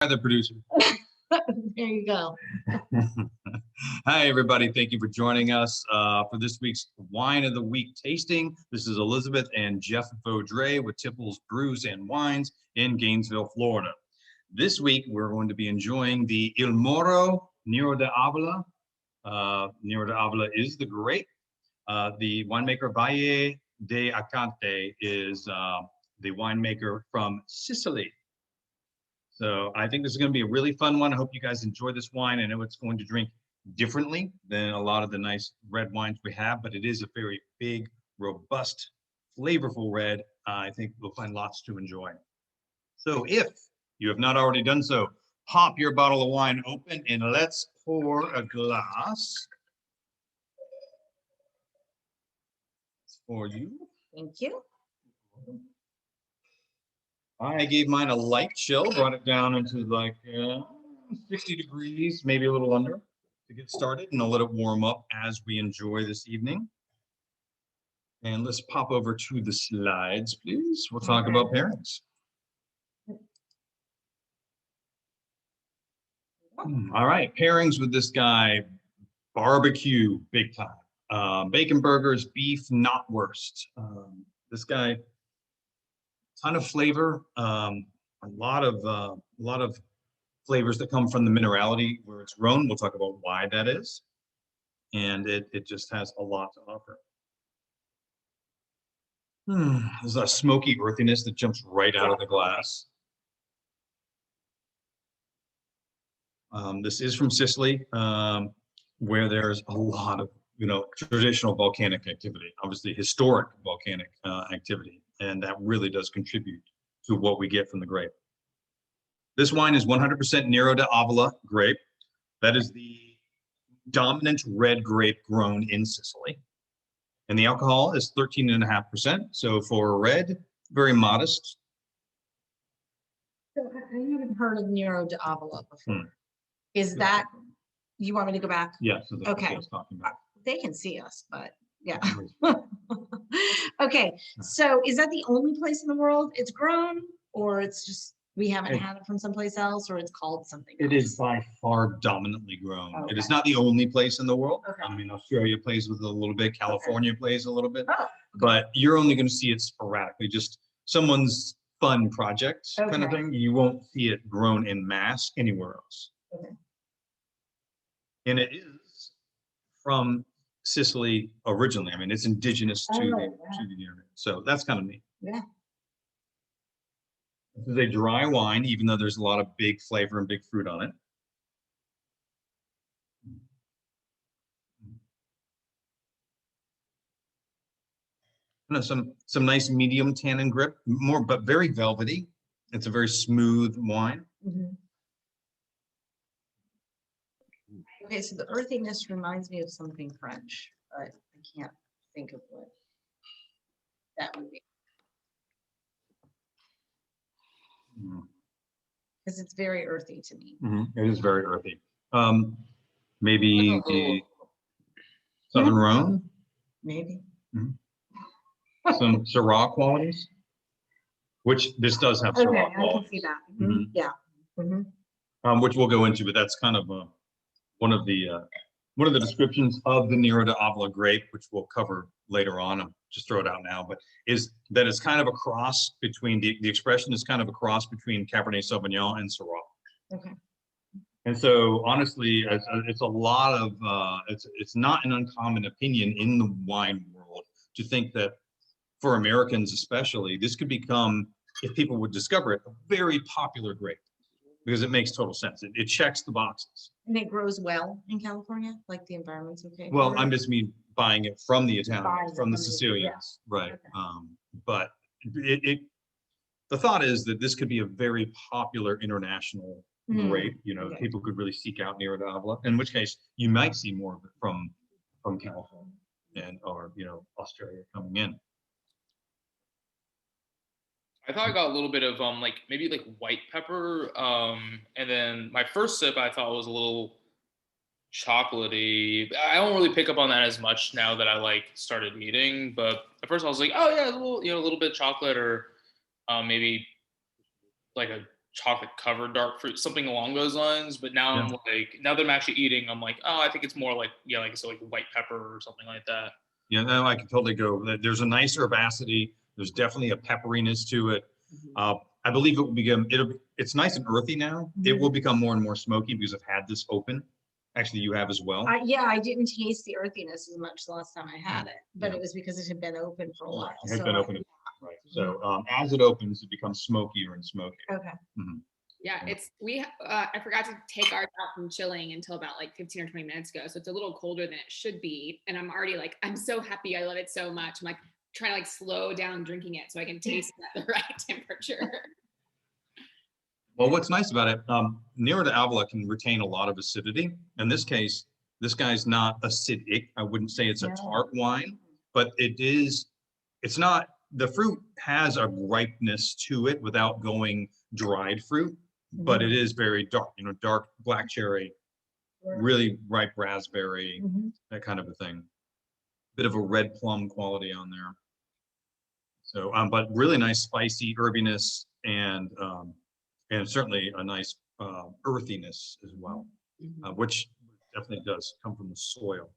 The producer. There you go. Hi, everybody. Thank you for joining us for this week's Wine of the Week tasting. This is Elizabeth and Jeff Vaudrey with Tipple's Brews and Wines in Gainesville, Florida. This week, we're going to be enjoying the Il Moro Nero de Avola. Nero de Avola is the grape. The winemaker Valle de Acante is the winemaker from Sicily. So I think this is going to be a really fun one. I hope you guys enjoy this wine. I know it's going to drink differently than a lot of the nice red wines we have, but it is a very big, robust, flavorful red. I think we'll find lots to enjoy. So if you have not already done so, pop your bottle of wine open and let's pour a glass for you. Thank you. I gave mine a light chill, brought it down into like 60 degrees, maybe a little under to get started, and I'll let it warm up as we enjoy this evening. And let's pop over to the slides, please. We'll talk about pairings. All right, pairings with this guy, barbecue, big time. Bacon burgers, beef, knotwurst. This guy, ton of flavor, a lot of flavors that come from the minerality where it's grown. We'll talk about why that is, and it just has a lot to offer. There's a smoky earthiness that jumps right out of the glass. This is from Sicily, where there's a lot of traditional volcanic activity, obviously historic volcanic activity. And that really does contribute to what we get from the grape. This wine is 100% Nero de Avola grape. That is the dominant red grape grown in Sicily. And the alcohol is 13.5%. So for red, very modest. So I haven't heard of Nero de Avola before. Is that, you want me to go back? Yeah, so that's okay. what I was talking about. They can see us, but yeah. Okay, so is that the only place in the world it's grown, or it's just we haven't had it from someplace else, or it's called something else? It is by far dominantly grown. Okay. It is not the only place in the world. Okay. I mean, Australia plays with it a little bit, California plays a little bit, but you're only going to see it sporadically, just someone's fun project kind of thing. You won't see it grown in mass anywhere else. Okay. And it is from Sicily originally. I mean, it's indigenous to the area. So that's kind of neat. Yeah. This is a dry wine, even though there's a lot of big flavor and big fruit on it. Some nice medium tannin grip, but very velvety. It's a very smooth wine. Okay, so the earthiness reminds me of something French, but I can't think of what that would be. Because it's very earthy to me. It is very earthy. Maybe the Southern Rhone? Maybe. Some Syrah qualities, which this does have Syrah qualities. I can see that. Yeah. Which we'll go into, but that's kind of one of the descriptions of the Nero de Avola grape, which we'll cover later on. I'll just throw it out now, but is that it's kind of a cross between the expression is kind of a cross between Cabernet Sauvignon and Syrah. Okay. And so honestly, it's a lot of it's not an uncommon opinion in the wine world to think that for Americans especially, this could become, if people would discover it, a very popular grape. Because it makes total sense. It checks the boxes. And it grows well in California, like the environment's okay. Well, I just mean buying it from the Italians, from the Sicilians, right? Okay. But the thought is that this could be a very popular international grape. People could really seek out Nero de Avola. In which case, you might see more of it from California or Australia coming in. I thought I got a little bit of maybe white pepper, and then my first sip I thought was a little chocolatey. I don't really pick up on that as much now that I started eating, but at first I was like, oh yeah, a little bit of chocolate, or maybe like a chocolate covered dark fruit, something along those lines. But now I'm like, now that I'm actually eating, I'm like, oh, I think it's more like, yeah, like so like white pepper or something like that. Yeah, no, I can totally go. There's a nice herbacity. There's definitely a pepperiness to it. I believe it will become, it's nice and earthy now. It will become more and more smoky because I've had this open. Actually, you have as well. Yeah, I didn't taste the earthiness as much the last time I had it, but it was because it had been open for a while. It has been open, right? So as it opens, it becomes smokier and smokier. Okay. Yeah, I forgot to take ours out from chilling until about like 15 or 20 minutes ago. So it's a little colder than it should be. And I'm already like, I'm so happy. I love it so much. I'm like trying to like slow down drinking it so I can taste it at the right temperature. Well, what's nice about it, Nero de Avola can retain a lot of acidity. In this case, this guy's not acidic. I wouldn't say it's a tart wine, but it's not, the fruit has a ripeness to it without going dried fruit, but it is very dark, dark black cherry, really ripe raspberry, that kind of a thing. Bit of a red plum quality on there. So, but really nice spicy herbiness and certainly a nice earthiness as well, which definitely does come from the soil.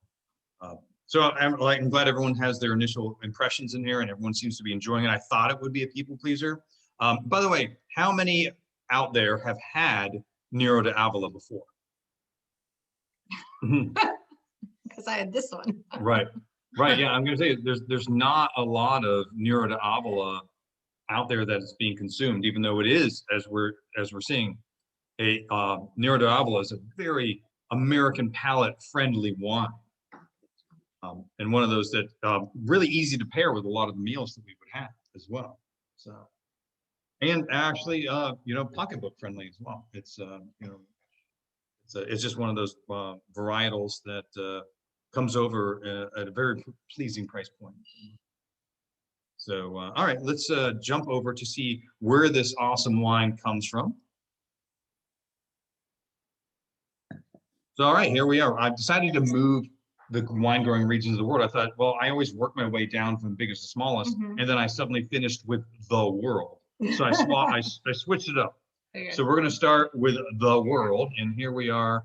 So I'm glad everyone has their initial impressions in here and everyone seems to be enjoying it. I thought it would be a people pleaser. By the way, how many out there have had Nero de Avola before? Because I had this one. Right. Yeah, I'm going to say there's not a lot of Nero de Avola out there that is being consumed, even though it is, as we're seeing, a Nero de Avola is a very American palate friendly wine, and one of those that really easy to pair with a lot of the meals that we would have as well. So, and actually, pocketbook friendly as well. It's it's just one of those varietals that comes over at a very pleasing price point. So, all right, let's jump over to see where this awesome wine comes from. So, all right, here we are. I've decided to move the wine growing regions of the world. I thought, well, I always work my way down from biggest to smallest, and then I suddenly finished with the world. So I switched it up. Okay. So we're going to start with the world, and here we are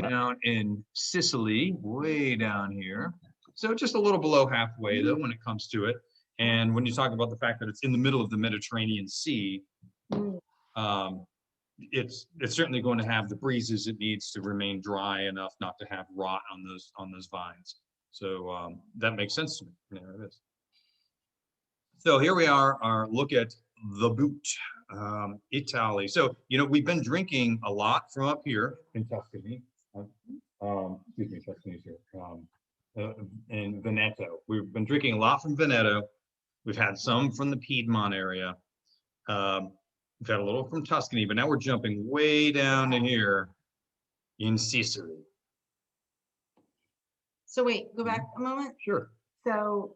down in Sicily, way down here. So just a little below halfway, though, when it comes to it. And when you talk about the fact that it's in the middle of the Mediterranean Sea, it's certainly going to have the breezes it needs to remain dry enough not to have rot on those vines. So that makes sense to me. There it is. So here we are, our look at the boot, Italy. So we've been drinking a lot from up here in Tuscany. Excuse me, Tuscany's here. In Veneto, we've been drinking a lot from Veneto. We've had some from the Piedmont area. We've had a little from Tuscany, but now we're jumping way down to here in Sicily. So wait, go back a moment. Sure. So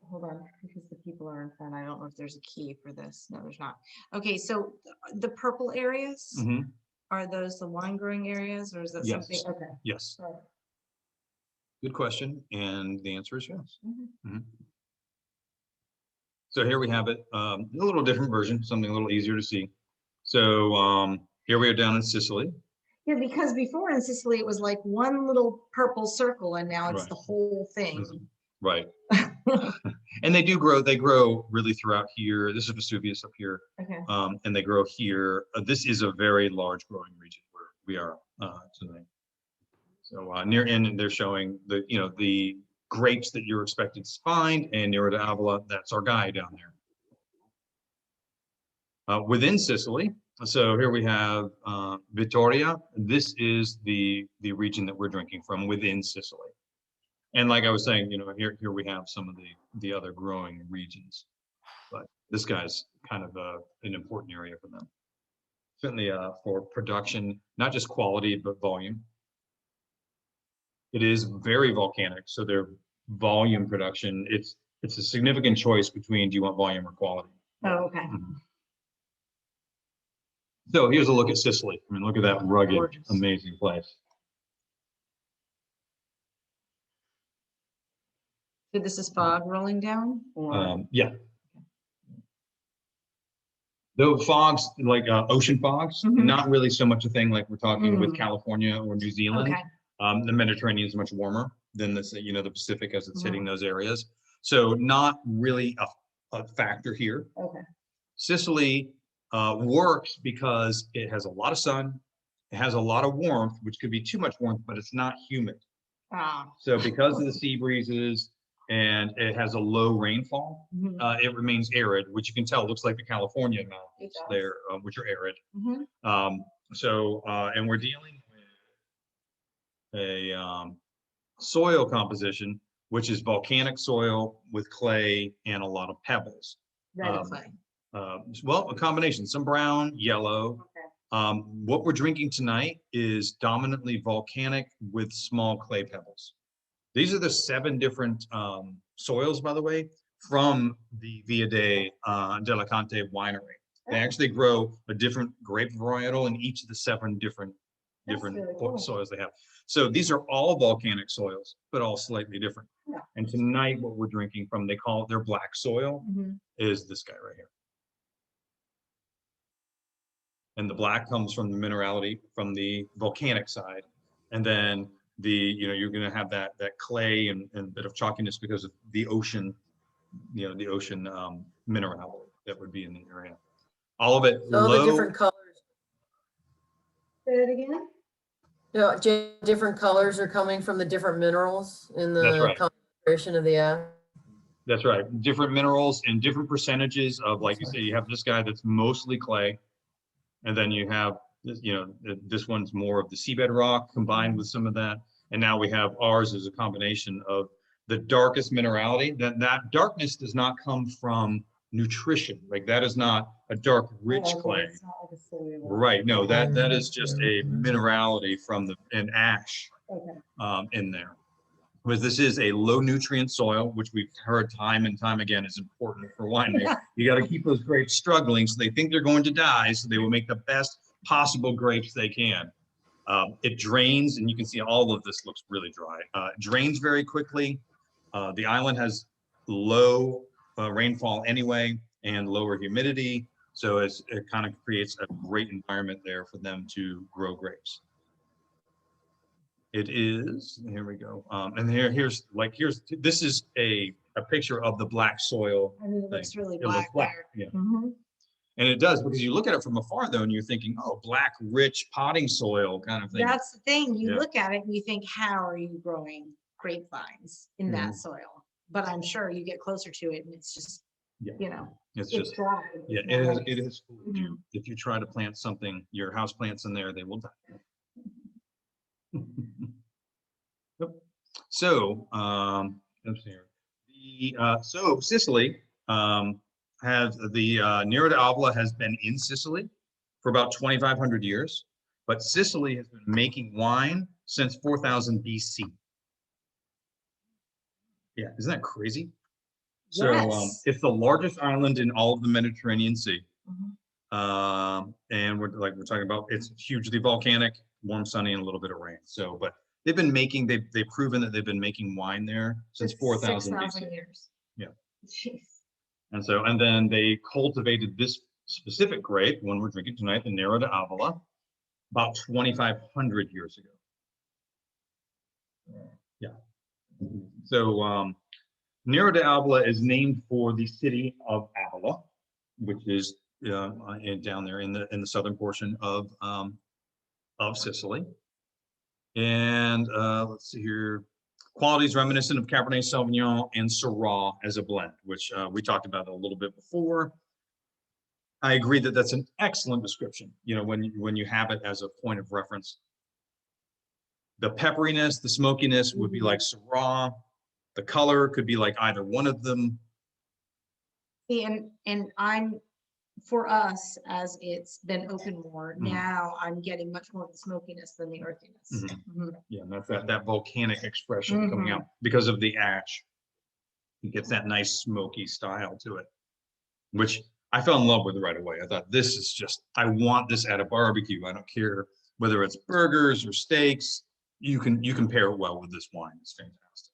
hold on, because the people are in front. I don't know if there's a key for this. No, there's not. Okay, so the purple areas, are those the wine growing areas, or is that something? Okay. Yes. Good question, and the answer is yes. So here we have it, a little different version, something a little easier to see. So here we are down in Sicily. Yeah, because before in Sicily, it was like one little purple circle, and now it's the whole thing. Right. And they grow really throughout here. This is Vesuvius up here. Okay. And they grow here. This is a very large growing region where we are tonight. So near end, they're showing the grapes that you're expected to find, and Nero de Avola, that's our guy down there. Within Sicily, so here we have Vittoria. This is the region that we're drinking from within Sicily. And like I was saying, here we have some of the other growing regions, but this guy's kind of an important area for them. Certainly for production, not just quality, but volume. It is very volcanic, so their volume production, it's a significant choice between do you want volume or quality. Oh, okay. So here's a look at Sicily. I mean, look at that rugged, amazing place. So this is fog rolling down? Or? Yeah. Though fogs, like ocean fogs, not really so much a thing like we're talking with California or New Zealand. Okay. The Mediterranean is much warmer than the Pacific as it's hitting those areas. So not really a factor here. Okay. Sicily works because it has a lot of sun, it has a lot of warmth, which could be too much warmth, but it's not humid. Ah. So because of the sea breezes and it has a low rainfall, it remains arid, which you can tell looks like the California mountains there, which are arid. And we're dealing with a soil composition, which is volcanic soil with clay and a lot of pebbles. Red clay. Well, a combination, some brown, yellow. Okay. What we're drinking tonight is dominantly volcanic with small clay pebbles. These are the 7 different soils, by the way, from the Via della Conte winery. They actually grow a different grape varietal in each of the 7 different really cool soils they have. So these are all volcanic soils, but all slightly different. Yeah. And tonight, what we're drinking from, they call it their black soil, is this guy right here. And the black comes from the minerality from the volcanic side, and then you're going to have that clay and a bit of chalkiness because of the ocean, the ocean minerality that would be in the area. All of it all low. the different colors. Say it again. Yeah, different colors are coming from the different minerals in the concentration of the ash. That's right. Different minerals and different percentages of, like you say, you have this guy that's mostly clay. And then you have, this one's more of the seabed rock combined with some of that. And now we have ours as a combination of the darkest minerality. That darkness does not come from nutrition. Like that is not a dark, rich clay. Right. No, that is just a minerality from an ash in there. Whereas this is a low nutrient soil, which we've heard time and time again is important for winemaking. You got to keep those grapes struggling so they think they're going to die, so they will make the best possible grapes they can. It drains, and you can see all of this looks really dry. It drains very quickly. The island has low rainfall anyway and lower humidity, so it kind of creates a great environment there for them to grow grapes. It is, here we go. And this is a picture of the black soil. I mean, it looks really It looks black. Yeah. And it does, because you look at it from afar though, and you're thinking, oh, black, rich potting soil kind of thing. That's the thing. You look at it and you think, how are you growing grapevines in that soil? But I'm sure you get closer to it and it's just, it's just dry. Yeah, it is fooled you. If you try to plant something, your house plants in there, they will die. So, let's see here. So Sicily has Nero d'Avola has been in Sicily for about 2,500 years, but Sicily has been making wine since 4000 BC. Yeah, isn't that crazy? So it's the largest island in all of the Mediterranean Sea. And we're talking about, it's hugely volcanic, warm, sunny, and a little bit of rain. So, but they've proven that they've been making wine there since 4000 BC. years. Yeah. Jeez. And then they cultivated this specific grape, one we're drinking tonight, the Nero d'Avola, about 2,500 years ago. Yeah. So Nero d'Avola is named for the city of Avola, which is down there in the southern portion of Sicily. And let's see here, qualities reminiscent of Cabernet Sauvignon and Syrah as a blend, which we talked about a little bit before. I agree that that's an excellent description, when you have it as a point of reference. The pepperiness, the smokiness would be like Syrah. The color could be like either one of them. And I'm, for us, as it's been open more, now I'm getting much more of the smokiness than the earthiness. Yeah, and that's that volcanic expression coming out because of the ash. It gets that nice smoky style to it, which I fell in love with right away. I thought, this is just, I want this at a barbecue. I don't care whether it's burgers or steaks. You can pair it well with this wine. It's fantastic.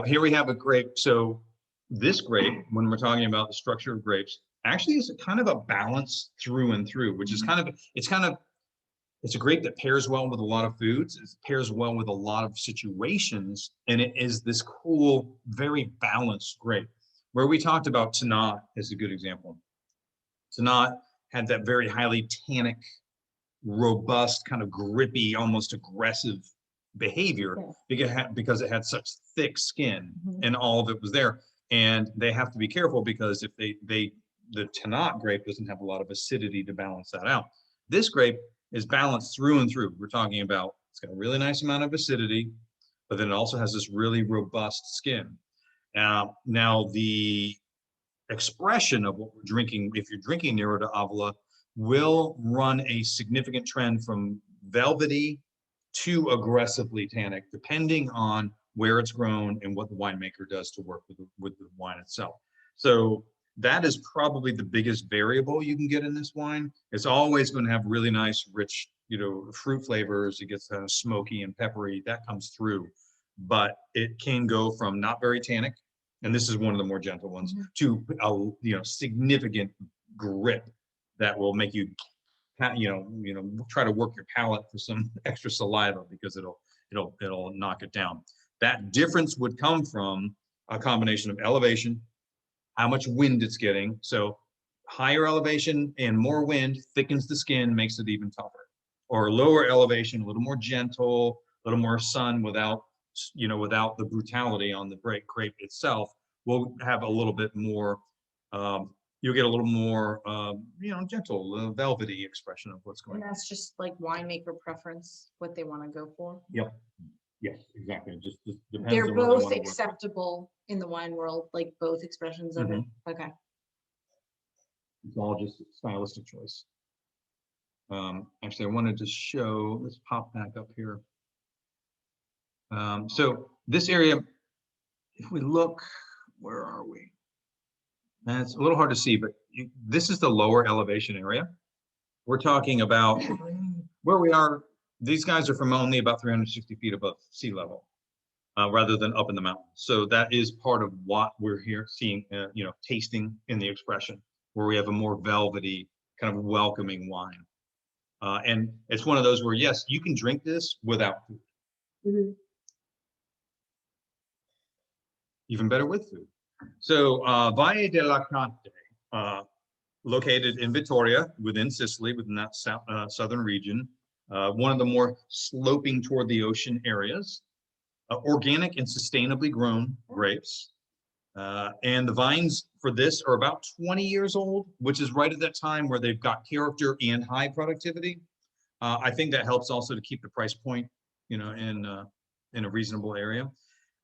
Here we have a grape. So this grape, when we're talking about the structure of grapes, actually is kind of a balance through and through, which is it's a grape that pairs well with a lot of foods. It pairs well with a lot of situations, and it is this cool, very balanced grape. Where we talked about Tannat is a good example. Tannat had that very highly tannic, robust, kind of grippy, almost aggressive behavior because it had such thick skin and all of it was there. And they have to be careful because if the Tannat grape doesn't have a lot of acidity to balance that out. This grape is balanced through and through. We're talking about, it's got a really nice amount of acidity, but then it also has this really robust skin. Now the expression of what we're drinking, if you're drinking Nero de Avola, will run a significant trend from velvety to aggressively tannic, depending on where it's grown and what the winemaker does to work with the wine itself. So that is probably the biggest variable you can get in this wine. It's always going to have really nice, rich, fruit flavors. It gets kind of smoky and peppery. That comes through, but it can go from not very tannic, and this is one of the more gentle ones, to a significant grip that will make you try to work your palate for some extra saliva because it'll knock it down. That difference would come from a combination of elevation, how much wind it's getting. So higher elevation and more wind thickens the skin, makes it even tougher. Or lower elevation, a little more gentle, a little more sun without the brutality on the grape itself, will have a little bit more, you'll get a little more, gentle, velvety expression of what's going on. And that's just like winemaker preference, what they want to go for. Yep. Yes, exactly. Just depends. They're on what they both wanna work with. acceptable in the wine world, like both expressions of it. Okay. It's all just stylistic choice. Actually, I wanted to show, let's pop back up here. So this area, if we look, where are we? And it's a little hard to see, but this is the lower elevation area. We're talking about where we are. These guys are from only about 360 feet above sea level, rather than up in the mountains. So that is part of what we're here seeing, tasting in the expression, where we have a more velvety, kind of welcoming wine. And it's one of those where, yes, you can drink this without food. Even better with food. So Valle della Conte, located in Vittoria, within Sicily, within that southern region, one of the more sloping toward the ocean areas, organic and sustainably grown grapes. And the vines for this are about 20 years old, which is right at that time where they've got character and high productivity. I think that helps also to keep the price point, in a reasonable area.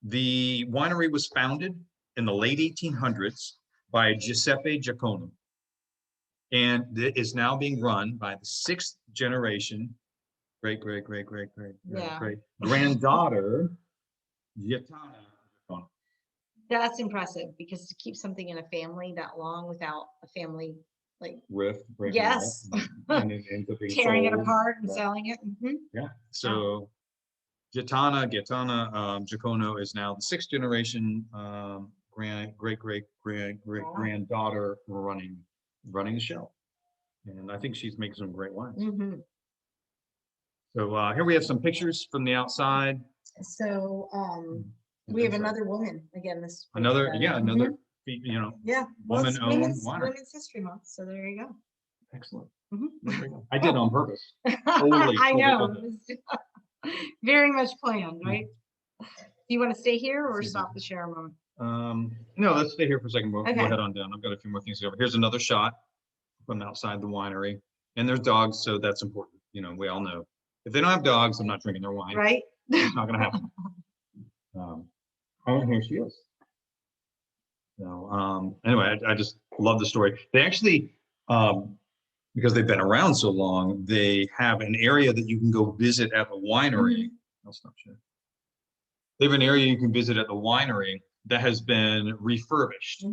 The winery was founded in the late 1800s by Giuseppe Giacomo, and it is now being run by the 6th generation, great granddaughter, Gaetana Giacomo. That's impressive, because to keep something in a family that long without a family rift, yes, and tearing it apart and selling it. Yeah. So Gaetana Giacomo is now the 6th generation great granddaughter running the show, and I think she's making some great wines. So here we have some pictures from the outside. So we have another woman again. Another woman-owned Women's winery. History Month. So there you go. Excellent. I did on purpose. I know. Very much planned, right? Do you want to stay here or stop the share a moment? No, let's stay here for a second. We'll Okay. go ahead on down. I've got a few more things to cover. Here's another shot from outside the winery, and there's dogs, so that's important. We all know if they don't have dogs, I'm not drinking their wine. Right? It's not going to happen. Oh, here she is. So anyway, I just love the story. They actually, because they've been around so long, they have an area that you can go visit at the winery. I'll stop sharing. They have an area you can visit at the winery that has been refurbished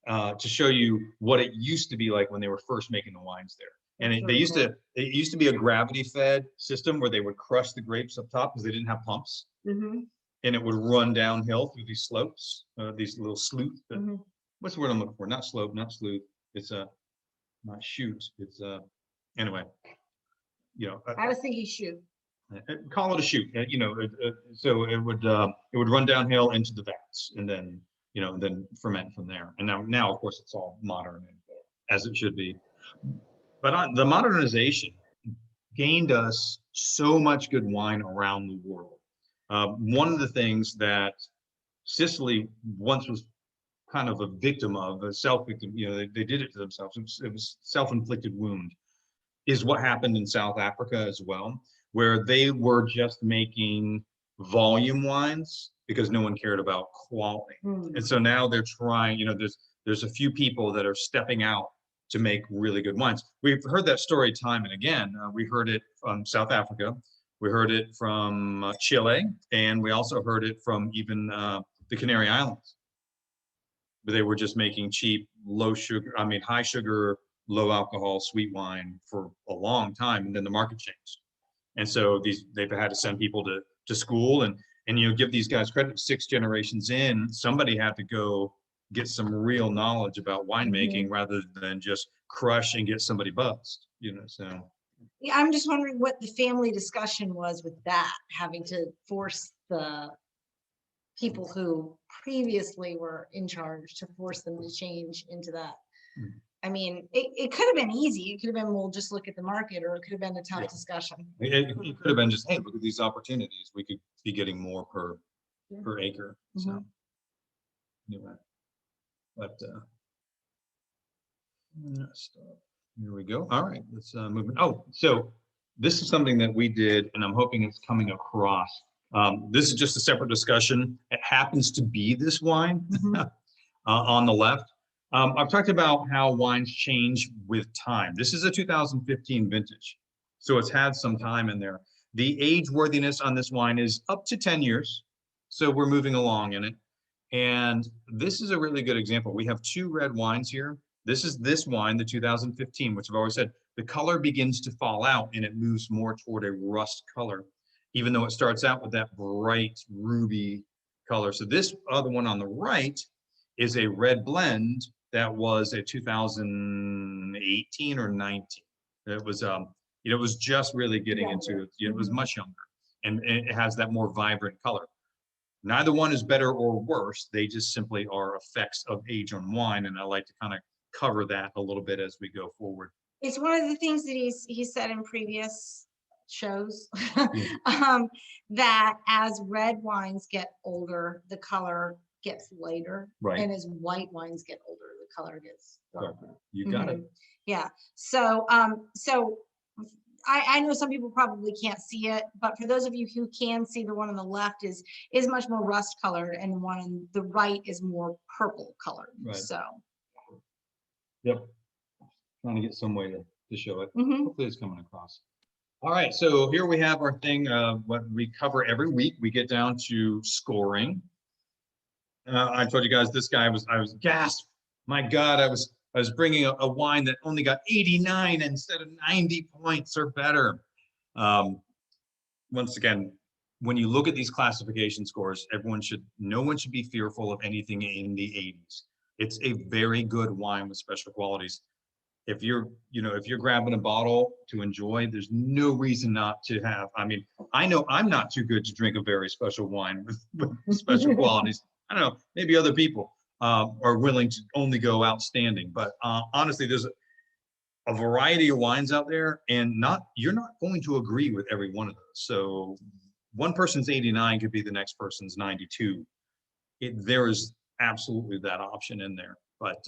to show you what it used to be like when they were first making the wines there. And it used to be a gravity fed system where they would crush the grapes up top because they didn't have pumps. and it would run downhill through these slopes, these little sleuth. What's the word I'm looking for? Not slope, not sleuth. It's not chute. It's anyway. I was thinking shoot. Call it a chute. So it would run downhill into the vats, and then then ferment from there. And now of course it's all modern and as it should be. But the modernization gained us so much good wine around the world. One of the things that Sicily once was kind of a victim of, a self-victim, they did it to themselves. It was self-inflicted wound, is what happened in South Africa as well, where they were just making volume wines because no one cared about quality. And so now they're trying, there's a few people that are stepping out to make really good wines. We've heard that story time and again. We heard it from South Africa. We heard it from Chile, and we also heard it from even the Canary Islands. But they were just making cheap, high sugar, low alcohol, sweet wine for a long time, and then the market changed. And so they've had to send people to school, and give these guys credit. 6 generations in, somebody had to go get some real knowledge about winemaking rather than just crush and get somebody buzzed. So. Yeah, I'm just wondering what the family discussion was with that, having to force the people who previously were in charge to force them to change into that. I mean, it could have been easy. It could have been, we'll just look at the market, or it could have been a tough discussion. It could have been just, hey, look at these opportunities. We could be getting more per acre. So anyway, but here we go. All right, let's move. Oh, so this is something that we did, and I'm hoping it's coming across. This is just a separate discussion. It happens to be this wine on the left. I've talked about how wines change with time. This is a 2015 vintage, so it's had some time in there. The age worthiness on this wine is up to 10 years, so we're moving along in it. And this is a really good example. We have 2 red wines here. This is this wine, the 2015, which I've always said, the color begins to fall out and it moves more toward a rust color, even though it starts out with that bright ruby color. So this other one on the right is a red blend that was a 2018 or 19. It was, it was just really getting into it. It was much younger, and it has that more vibrant color. Neither one is better or worse. They just simply are effects of age on wine, and I like to kind of cover that a little bit as we go forward. It's one of the things that he said in previous shows that as red wines get older, the color gets lighter, and as white wines get older, the color gets darker. You got it. Yeah. So I know some people probably can't see it, but for those of you who can see, the one on the left is much more rust colored, and the one on the right is more purple colored. So. Yep. Trying to get some way to show it. Hopefully it's coming across. All right, so here we have our thing, what we cover every week. We get down to scoring. I told you guys this guy I was gasped. My God, I was bringing a wine that only got 89 instead of 90 points or better. Once again, when you look at these classification scores, no one should be fearful of anything in the 80s. It's a very good wine with special qualities. If you're grabbing a bottle to enjoy, there's no reason not to have. I mean, I know I'm not too good to drink a very special wine with special qualities. I don't know, maybe other people are willing to only go outstanding, but honestly, there's a variety of wines out there, and you're not going to agree with every one of those. So one person's 89 could be the next person's 92. There is absolutely that option in there, but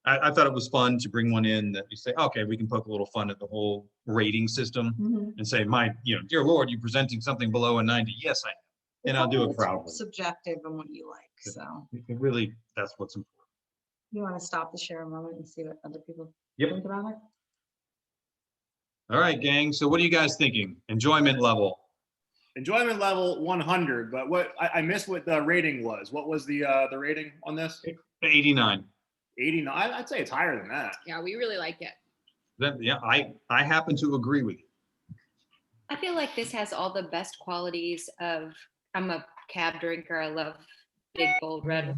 I thought it was fun to bring one in that you say, okay, we can poke a little fun at the whole rating system and say, dear Lord, you're presenting something below a 90. Yes, I am. And I'll do it proudly. Subjective and what you like. So it really, that's what's important. You want to stop the share a moment and see what other people think about it? All right, gang. So what are you guys thinking? Enjoyment level. Enjoyment level 100, but what I missed what the rating was. What was the rating on this? 89. 89. I'd say it's higher than that. Yeah, we really like it. I happen to agree with you. I feel like this has all the best qualities of, I'm a cab drinker. I love big, bold red.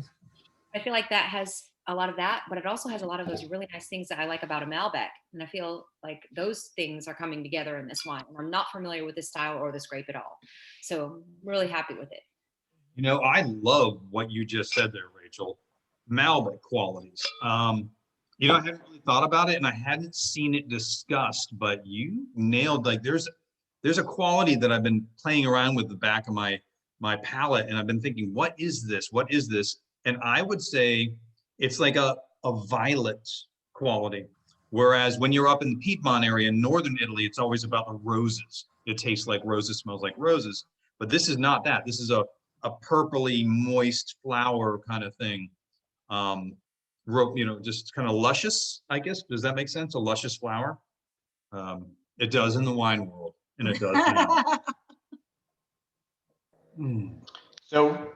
I feel like that has a lot of that, but it also has a lot of those really nice things that I like about a Malbec. And I feel like those things are coming together in this wine. And I'm not familiar with this style or this grape at all. So I'm really happy with it. You know, I love what you just said there, Rachel. Malbec qualities. You know, I hadn't really thought about it and I hadn't seen it discussed, but you nailed, like there's a quality that I've been playing around with the back of my palate, and I've been thinking, what is this? What is this? And I would say it's like a violet quality. Whereas when you're up in the Piedmont area in northern Italy, it's always about the roses. It tastes like roses, smells like roses. But this is not that. This is a purpley, moist flower kind of thing. You know, just kind of luscious, I guess. Does that make sense? A luscious flower? It does in the wine world, and it does now. So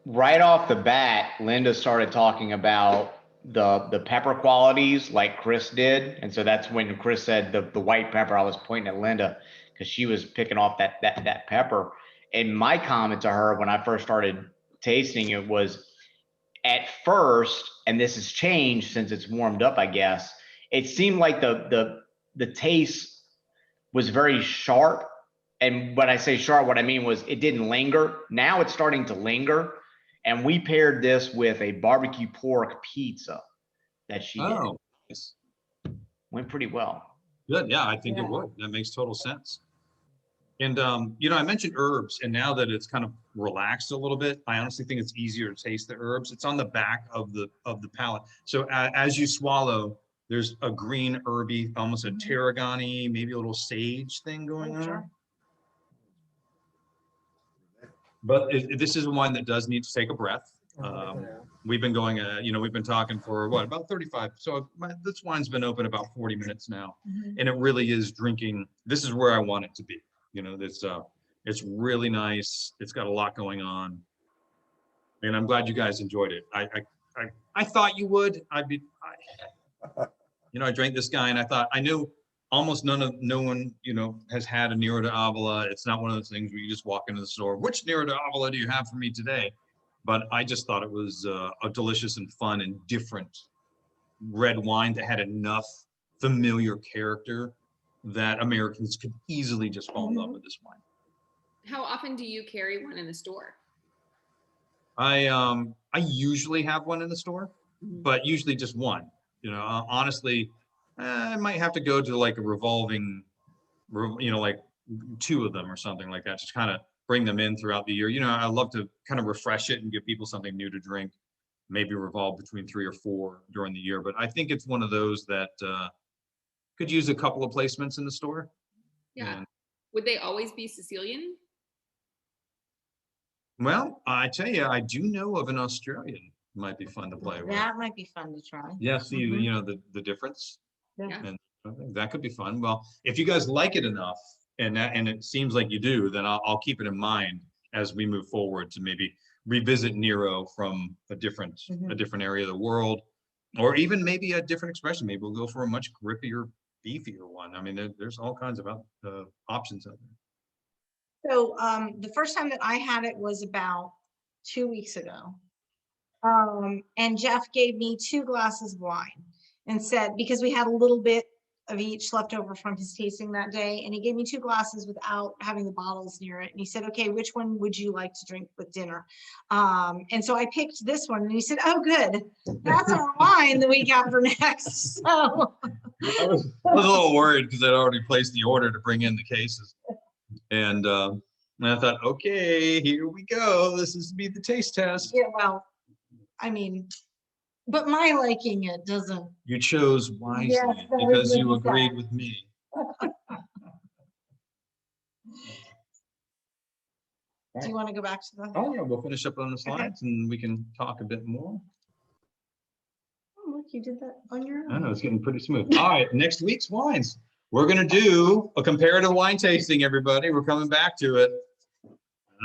right off the bat, Linda started talking about the pepper qualities like Chris did. And so that's when Chris said the white pepper, I was pointing at Linda because she was picking off that pepper. And my comment to her when I first started tasting it was, at first, and this has changed since it's warmed up, I guess, it seemed like the taste was very sharp. And when I say sharp, what I mean was it didn't linger. Now it's starting to linger. And we paired this with a barbecue pork pizza that she did. Nice. Went pretty well. Good. Yeah, I think it would. That makes total sense. And, you know, I mentioned herbs, and now that it's kind of relaxed a little bit, I honestly think it's easier to taste the herbs. It's on the back of the palate. So as you swallow, there's a green herby, almost a tarragon-y, maybe a little sage thing going on. Sure. But this is one that does need to take a breath. We've been going, you know, we've been talking for what, about 35. So this wine's been open about 40 minutes now, and it really is drinking. This is where I want it to be. You know, it's really nice. It's got a lot going on, and I'm glad you guys enjoyed it. I thought you would. You know, I drank this guy, and I thought I knew almost no one, you know, has had a Nero d'Avola. It's not one of those things where you just walk into the store. Which Nero d'Avola do you have for me today? But I just thought it was a delicious and fun and different red wine that had enough familiar character that Americans could easily just fall in love with this wine. How often do you carry one in the store? I usually have one in the store, but usually just one. You know, honestly, I might have to go to like a revolving, you know, like 2 of them or something like that, just kind of bring them in throughout the year. You know, I love to kind of refresh it and give people something new to drink, maybe revolve between 3 or 4 during the year. But I think it's one of those that could use a couple of placements in the store. Yeah. Would they always be Sicilian? Well, I tell you, I do know of an Australian might be fun to play with. That might be fun to try. Yeah, see, you know, the difference. Yeah. And I think that could be fun. Well, if you guys like it enough, and it seems like you do, then I'll keep it in mind as we move forward to maybe revisit Nero from a different area of the world, or even maybe a different expression. Maybe we'll go for a much grippier, beefier one. I mean, there's all kinds of options out there. So the first time that I had it was about 2 weeks ago. And Jeff gave me 2 glasses of wine and said, because we had a little bit of each left over from his tasting that day, and he gave me 2 glasses without having the bottles near it. And he said, okay, which one would you like to drink with dinner? And so I picked this one, and he said, oh, good. That's our wine the week after next. So I was a little worried because I'd already placed the order to bring in the cases. And I thought, okay, here we go. This is to be the taste test. Yeah, well, I mean, but my liking it doesn't. You chose wisely because you agreed with me. Do you want to go back to the? Oh yeah, we'll finish up on the slides and we can talk a bit more. Oh, look, you did that on your own. I know, it's getting pretty smooth. All right, next week's wines. We're going to do a comparative wine tasting, everybody. We're coming back to it.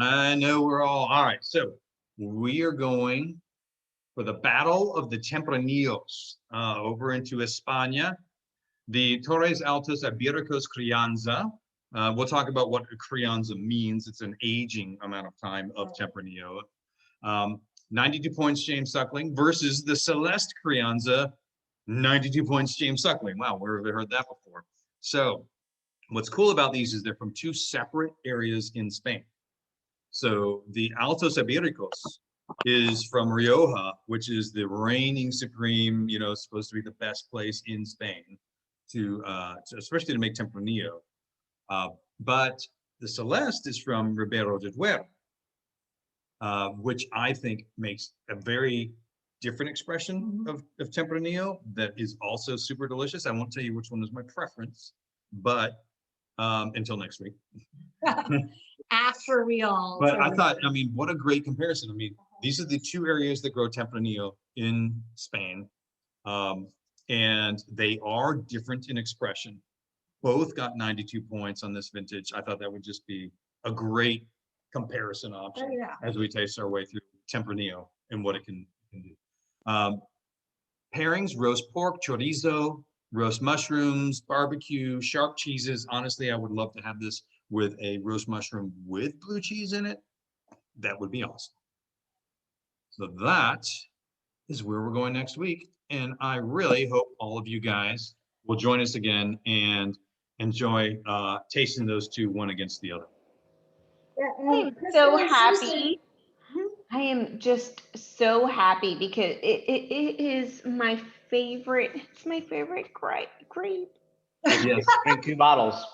I know we're all right. So we are going for the Battle of the Tempranillos over into España, the Torres Altas Ibéricos Crianza, We'll talk about what a Crianza means. It's an aging amount of time of Tempranillo. 92 points, James Suckling, versus the Celeste Crianza, 92 points, James Suckling. Wow, where have we heard that before? So what's cool about these is they're from two separate areas in Spain. So the Altos Ibéricos is from Rioja, which is the reigning supreme, supposed to be the best place in Spain to especially to make Tempranillo. But the Celeste is from Ribera del Duero, which I think makes a very different expression of Tempranillo that is also super delicious. I won't tell you which one is my preference, but until next week. After we all. But I thought, what a great comparison. These are the two areas that grow Tempranillo in Spain, and they are different in expression. Both got 92 points on this vintage. I thought that would just be a great comparison option as we taste our way through Tempranillo and what it can do. Pairings: roast pork, chorizo, roast mushrooms, barbecue, sharp cheeses. Honestly, I would love to have this with a roast mushroom with blue cheese in it. That would be awesome. So that is where we're going next week. And I really hope all of you guys will join us again and enjoy tasting those two one against the other. I'm so happy. I am just so happy because it is my favorite. It's my favorite grape. Yes, drink 2 bottles.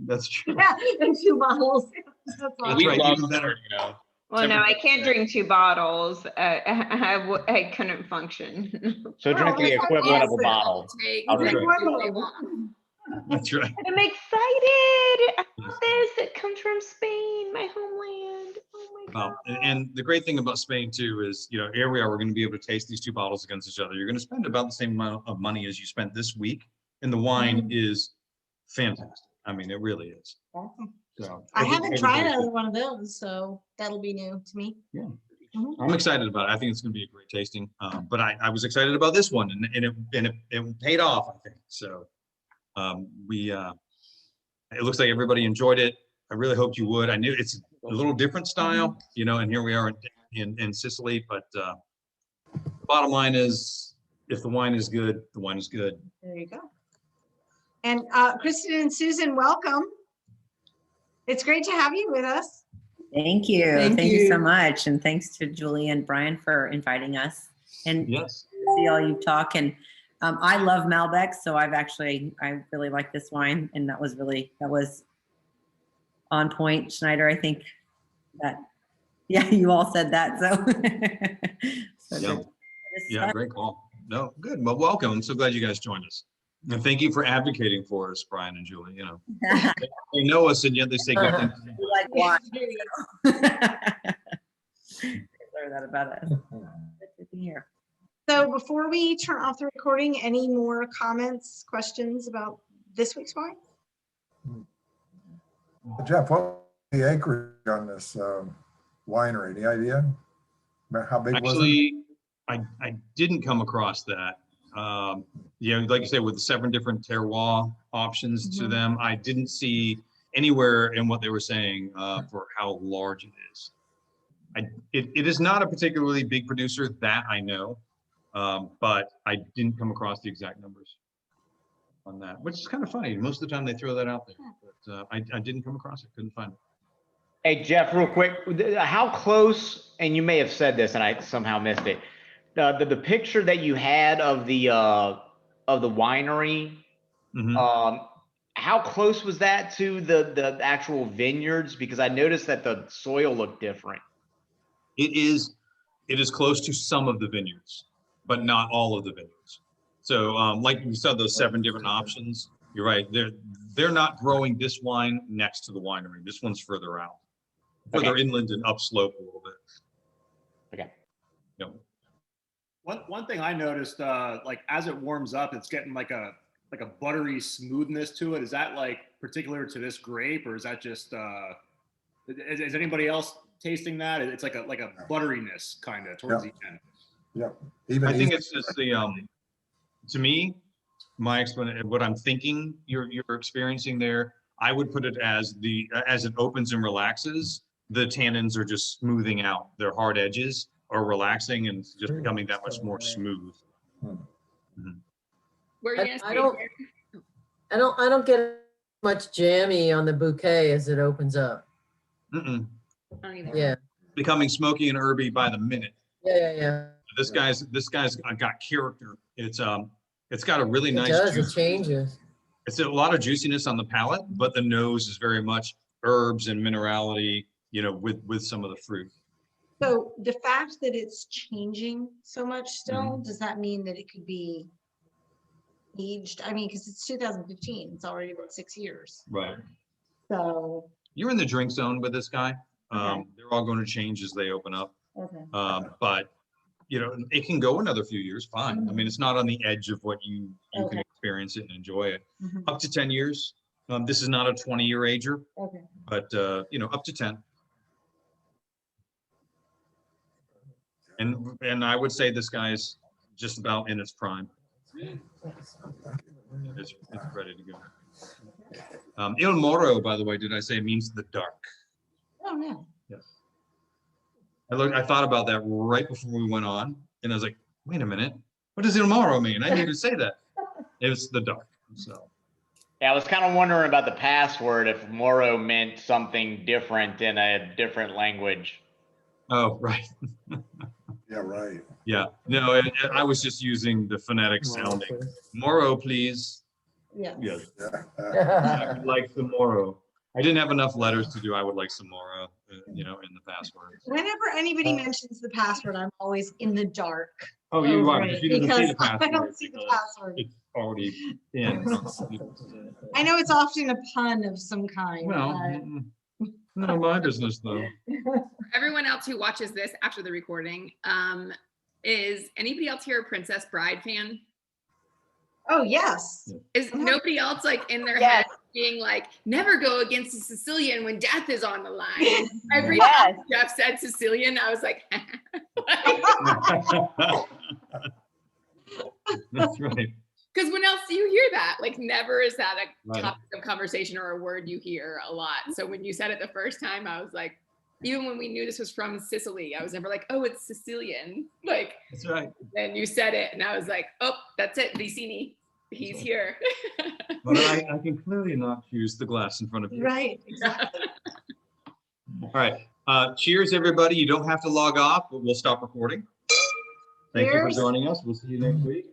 That's true. Yeah, and 2 bottles. That's That's right. love Even better. Well, no, I can't drink 2 bottles. I couldn't function. So drink the equivalent of a bottle. That's right. I'm excited about this. It comes from Spain, my homeland. Oh my God. And the great thing about Spain too is, here we are, we're going to be able to taste these 2 bottles against each other. You're going to spend about the same amount of money as you spent this week. And the wine is fantastic. It really is. Awesome. So I haven't tried another one of those, so that'll be new to me. Yeah. I'm excited about it. I think it's going to be a great tasting. But I was excited about this one, and it paid off, I think. So it looks like everybody enjoyed it. I really hoped you would. I knew it's a little different style, and here we are in Sicily. But bottom line is, if the wine is good, the wine is good. There you go. And Kristen and Susan, welcome. It's great to have you with us. Thank you. Thank you so much. And thanks to Julie and Brian for inviting us. And yes, see all you talk. And I love Malbec, so I really like this wine. And that was on point. Schneider, I think you all said that. So, yeah, great call. No, good. Well, welcome. I'm so glad you guys joined us. And thank you for advocating for us, Brian and Julie. They know us, and yet they say good things. Like wine. Learn that about us. Good to be here. So before we turn off the recording, any more comments, questions about this week's wine? Jeff, what was the acreage on this winery? Any idea? How big was it? I didn't come across that. Like you say, with the 7 different terroir options to them, I didn't see anywhere in what they were saying for how large it is. It is not a particularly big producer, that I know, but I didn't come across the exact numbers on that, which is kind of funny. Most of the time they throw that out there, but I didn't come across it, couldn't find it. Hey, Jeff, real quick, how close, and you may have said this and I somehow missed it, the picture that you had of the winery, how close was that to the actual vineyards? Because I noticed that the soil looked different. It is close to some of the vineyards, but not all of the vineyards. So like you saw those 7 different options, you're right. They're not growing this wine next to the winery. This one's further out, further inland and upslope a little bit. Okay. Yep. One thing I noticed, like as it warms up, it's getting like a buttery smoothness to it. Is that like particular to this grape, or is that just is anybody else tasting that? It's like a butteriness kind of towards the end. Yeah. I think it's just the to me, my explanation, what I'm thinking you're experiencing there. I would put it as as it opens and relaxes, the tannins are just smoothing out. Their hard edges are relaxing and it's just becoming that much more smooth. Where are you I gonna I don't get much jammy on the bouquet as it opens up. Mm-mm. I don't either. Yeah. Becoming smoky and herby by the minute. Yeah. This guy's got character. It's got a really nice. It does. It changes. It's a lot of juiciness on the palate, but the nose is very much herbs and minerality, with some of the fruit. So the fact that it's changing so much still, does that mean that it could be aged? I mean, because it's 2015, it's already been 6 years. Right. So You're in the drink zone with this guy. Okay. They're all going to change as they open up. okay. But it can go another few years, fine. I mean, it's not on the edge of what you can Okay. experience it and enjoy it. Mhm. Up to 10 years. This is not a 20-year ager, Okay. but up to 10. And I would say this guy's just about in its prime. It's ready to go. Il Moro, by the way, did I say means the dark? Oh no. Yes. I thought about that right before we went on, and I was like, wait a minute, what does Il Moro mean? I didn't even say that. It was the dark. So. Yeah, I was kind of wondering about the password, if Moro meant something different in a different language. Oh, right. Yeah, right. Yeah. No, I was just using the phonetic sounding. Moro, please. Yes. Yes. Yeah. I would like some Moro. I didn't have enough letters to do. I would like some Moro, in the password. Whenever anybody mentions the password, I'm always in the dark. Oh, you are, over because it, you didn't see the because I password. don't see the because password. It's already in. I know it's often a pun of some kind. Well, none of my business though. Everyone else who watches this after the recording, is anybody else here a Princess Bride fan? Oh, yes. Is nobody else like in their Yes. head being like, never go against a Sicilian when death is on the line? Every Yes. time Jeff said Sicilian, I was like, That's right. because when else do you hear that? Like, never is that a Right. topic of conversation or a word you hear a lot. So when you said it the first time, I was like, even when we knew this was from Sicily, I was never like, oh, it's Sicilian. Like, That's right. then you said it, and I was like, oh, that's it, Vicini. He's here. But I can clearly not choose the glass in front of you. Right, exactly. All right. Cheers, everybody. You don't have to log off, but we'll stop recording. Thank you for Cheers. joining us. We'll see you next week.